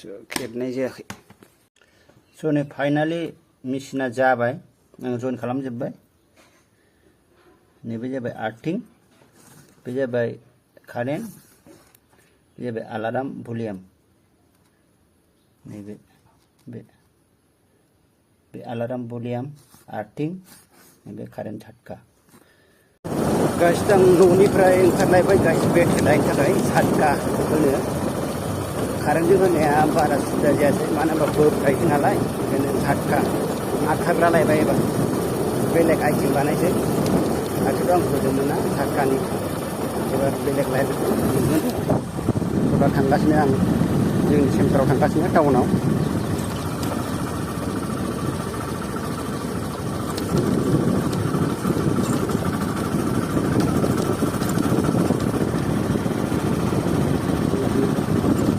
खेबनाय जायाखै। स' नै फाइनालि मेसिना जाबाय, आं जइन खालामजोब्बाय। नैबे जाबाय आर्थिं, बे जाबाय कारेन्ट, बे जाबाय आलार्म भलिउम। नैबे बे आलार्म भलिउम, आर्थिं, नैबे कारेन्ट झटका। गाइस आं न'निफ्राय ओंखारलायबाय गाइस बेटारि लायनो थाखाय झटका होनो। कारेन्टजों होनाया बारा सुबिदा जायासै, मानो होनबा बोबथायो नालाय, ओंखायनो झटका आखाग्रा लायबाय। एबार बेलेग आइटेम बानायसै। दाख्लैथ' आं होदोंमोन ना झटकानि, एबार बेलेग लायबाय। अब्ला थांगासिनो आं जोंनि सेन्टाराव थांगासिनो, टाउनाव।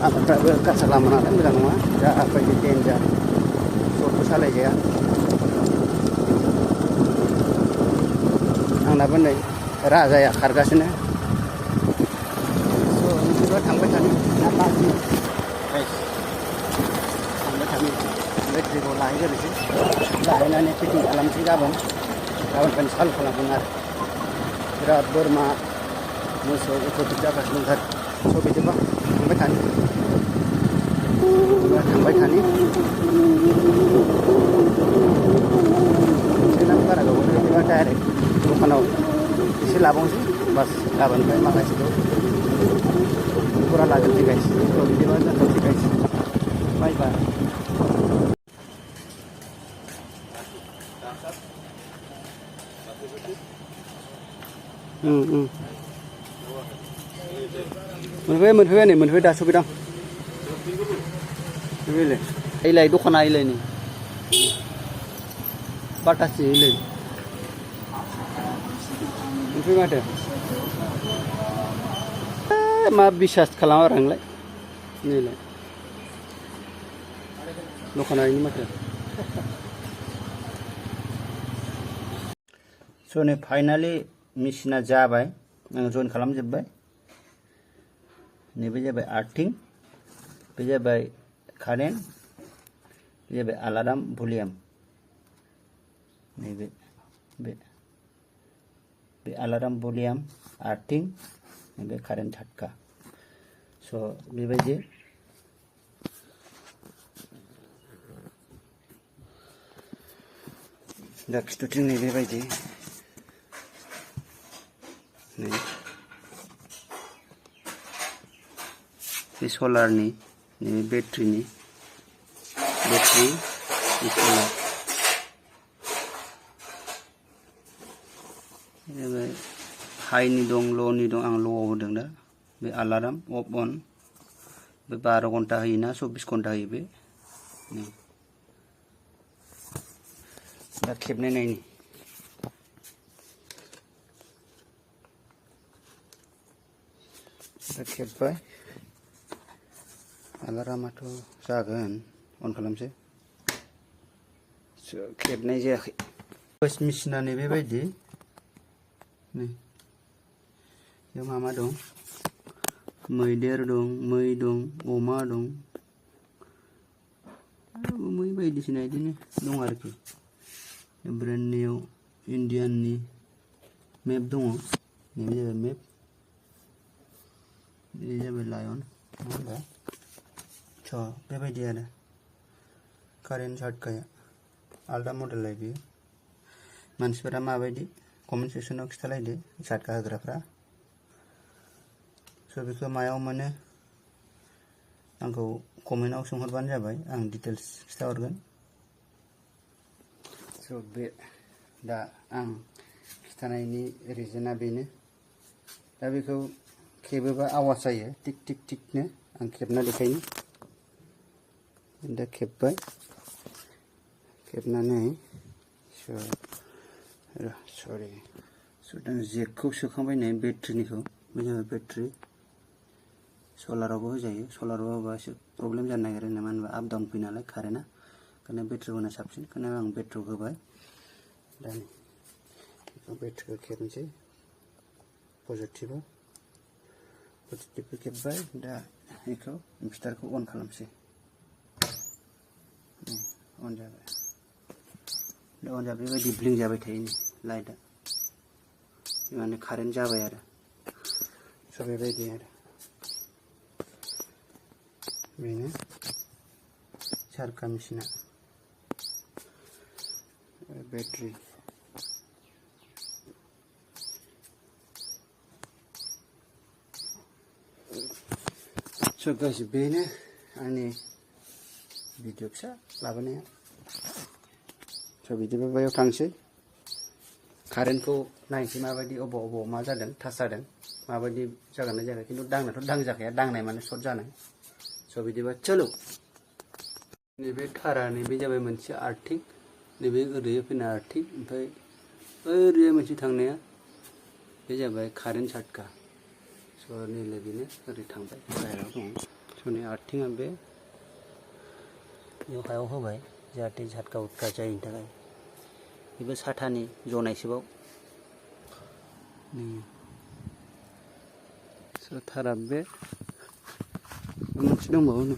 आबादफ्राबो गासा लामा नालाय मोजां नङा, जाबायदि देन्जार सर्टबो सालायजाया। आंनाबो नै राजाया खारगासिनो। स' थांबाय थानो ना बाजि थांबाय थानो। बेटारिखौ लाहैग्रोनोसै, लाहैनानै फिटिं खालामसै। गाबोननिफ्रायनो चालु खालामगोन आरो। बिराद बोरमा मोसौ अट'मेटिक जागासिनो दंथारो। स' बिदिबा थांबाय थानो। सोनानै बारा गोबाव बिदिबा डाइरेक्ट दखानाव एसे लाबावनोसै, बास गाबोननिफ्राय माखासेखौ फुरा लाजोबसै गाइस। स' बिदिबा जाथ'सै गाइस, बाय बाय। मोनफैबाय नै, मोनफैबाय, दा सफैदां। एलाय दखाना एलाय नै बाटासि एलाय मोनफैबाय माथो। मा बिसास खालामा आरो आंलाय, नैलाय दखाना इनि माथो। स' नै फाइनालि मेसिना जाबाय, आं जइन खालामजोब्बाय। नैबे जाबाय आर्थिं, बे जाबाय कारेन्ट, बे जाबाय आलार्म भलिउम। नैबे आलार्म भलिउम, आर्थिं, नैबे कारेन्ट झटका। स' बेबायदि दा खिथुथिं नै बेबायदि नै बे सलारनि, नैबे बेटारिनि, बेटारि सलार। हाइनि दं, ल'नि दं, आं ल'आव होदों दा। बे आलार्म अफ अन, बे 12 घन्टा होयोना 24 घन्टा होयो बे। दा खेबनाय नायनि। दा खेब्बाय, आलार्माथ' जागोन, अन खालामसै। खेबनाय जायाखै। बस मेसिना नै बेबायदि। नै बेयाव मा दं, मैदेर दं, मै दं, अमा दं, मै बायदिसिना बिदिनो दं आरोखि। ब्रेन्ड निउ इन्डियाननि मेप दङ। नैबे जाबाय मेप, बे जाबाय लायन, नङा होनबा? स' बेबायदि आरो कारेन्ट झटकाया आलदा मडेल बियो। मानसिफोरा माबायदि कमेन्ट सेक्सनाव खिथालायदो, झटका होग्राफ्रा। स' बेखौ मायाव मोनो आंखौ कमेन्टआव सोंहरबानो जाबाय, आं डिटेल्स खिथाहरगोन। स' बे दा आं खिथानायनि रिजोना बेनो। दा बेखौ खेबोबा आवाज जायो, टिक टिक टिकनो। आं खेबना देखायनि। दा खेब्बाय, खेबनानै सरि दा जेकखौ सोखांबाय नै बेटारिनिखौ। बे जाबाय बेटारि। सलारावबो होजायो, सलाराव होबा एसे प्रब्लेम जानो नागिरो, मानो होनबा आप डाउन फैयो नालाय कारेन्टआ। ओंखायनो बेटारियाव होना साबसिन, ओंखायनो आं बेटारियाव होबाय। दा नै बेखौ बेटारिखौ खेबनोसै, पजिटिभखौ खेब्बाय। दा बेखौ मिटारखौ अन खालामसै। अन जाबाय दा अन जाबाय बेबायदि ब्लिं जाबाय थायो नै लाइटआ माने कारेन्ट जाबाय आरो स' बेबायदि आरो बेनो चारका मेचिना बेटारि स' गाइस बेनो आंनि भिडिअ फिसा लाबोनाया स' बिदिबा बैयाव थांसै कारेन्टखौ नायनोसै माबायदि अबाव मा जादों टाच जादों माबायदि जागोन ना जायाखै खिन्थु दांनाथ' दांजाखाया दांनाय माने सर्ट जानाय स' बिदिबा चलो नैबे थारा नैबे जाबाय मोनसे आर्थिं नैबे ओरै फैनाय आर्थिं ओमफ्राय ओरै मोनसे थांनाया बे जाबाय कारेन्ट चाटका स' नैलाय बेनो ओरै थांबाय बाहेरायाव दङ स' नै आर्थिंआ बे बेयाव हायाव होबाय जाहाथे झटका उटका जायैनि थाखाय बेबो साथानि जनायसोबाव स' थारा बे मोनसे दंबावो नै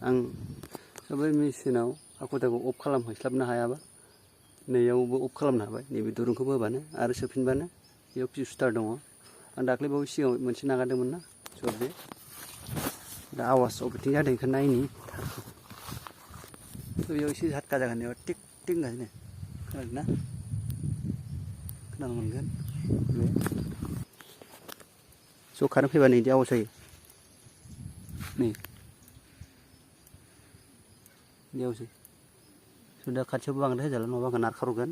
आं बै मेचिनाव आखुथाखौ अफ खालामहैस्लाबनो हायाबा नैयावबो अफ खालामनो हाबाय नैबे दुरुंखौ बोबानो आरो सोफिनबानो बेयाव फिउस स्टार दङ आं दाख्लै बावै सिगाङाव मोनसे नागारदोंमोन ना स' बे दा आवाज अबेथिं जादों बेखौ नायनि थारखौ थ' बेयाव एसे झटका जागोन बेयाव टिक टिक होनगासिनो खोनादों ना खोनानो मोनगोन बे स' कारेन्ट फैबा नै बिदि आवाज जायो नै बेयावसो स' दा खाथियावबो बांद्राय होजाला नङाबा आंखौ नारखारहरगोन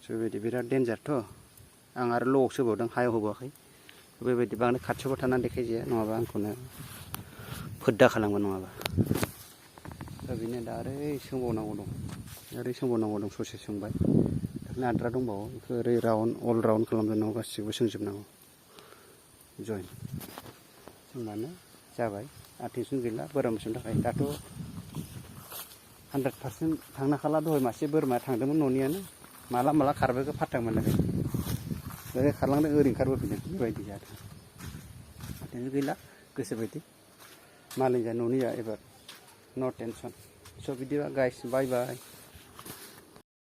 स' बेबायदि बिराद डेन्जारथ' आं आरो ल'आवसो होबावदों हायाव होबावाखै बेबायदि बांद्राय खाथियावबो थानानै देखायजाया नङाबा आंखौनो फोद्दा खालामगोन नङाबा दा बेनो दा आरो सोंबावनांगौ दं ससे सोंबाय दाख्लै आद्रा दंबावो बेखौ ओरै राउन्ड अल राउन्ड खालामजोबनांगौ गासिबो सोंजोबनांगौ जइन सोंबानो जाबाय आथिंसन गैला बोरमा मोसौनि थाखाय दाथ' 100% थांनो हाला दहाय मासे बोरमा थांदोंमोन न'नियानो माला खारबोखो फात्ता मोनाखै ओरै खारलांदों ओरै ओंखारबोफिनदों बेबायदि जादों आथिंसन गैला गोसोबायदि मालायनि जा न'नि जा एबार नो टेनसन स' बिदिबा गाइस बाय बाय